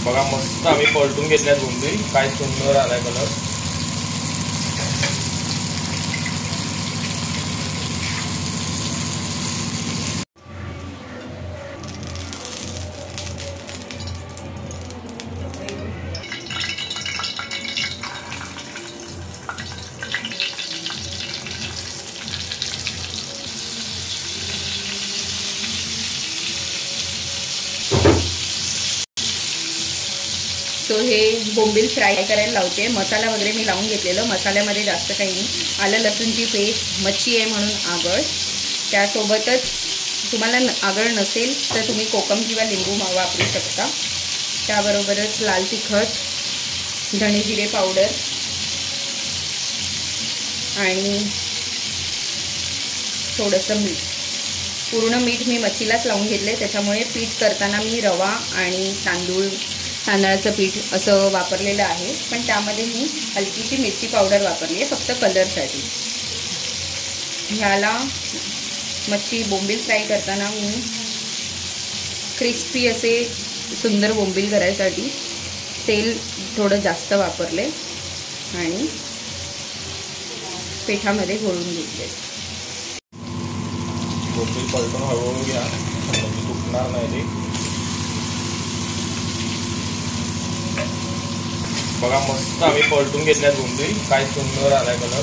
बघा मस्त आम्ही पलटून घेतल्यात बोंबील, काय सुंदर आलाय कलर। सो हे बोंबील फ्राय करायला लावते। मसाला वगैरे मी लावून घेतलेलं, मसाल्यामध्ये जास्त काही नाही, आलं लसूणची पेस्ट, मच्छी आहे म्हणून आगळ, त्यासोबतच तुम्हाला आगळ नसेल तर तुम्ही कोकम किंवा लिंबू वापरू शकता। त्याबरोबरच लाल तिखट, धणे जिरे पावडर आणि थोडंसं मीठ। पूर्ण मीठ मी मच्छीलाच लावून घेतले, त्याच्यामुळे पीठ करताना मी रवा आणि तांदळाचं पीठ असं वापरलेलं आहे, पण त्यामध्ये मी हलकीशी मिरची पावडर वापरली आहे फक्त कलरसाठी। ह्याला मच्छी बोंबील फ्राय करताना मी क्रिस्पी असे सुंदर बोंबील करायसाठी तेल थोडं जास्त वापरले आणि पिठामध्ये घोळून घेतले। बोंबील पलटून हळूहळू घ्या, म्हणजे तुटणार नाही ते। बघा मस्त आम्ही पलटून घेतल्यात बोंबील, काय सुंदर आलाय कलर।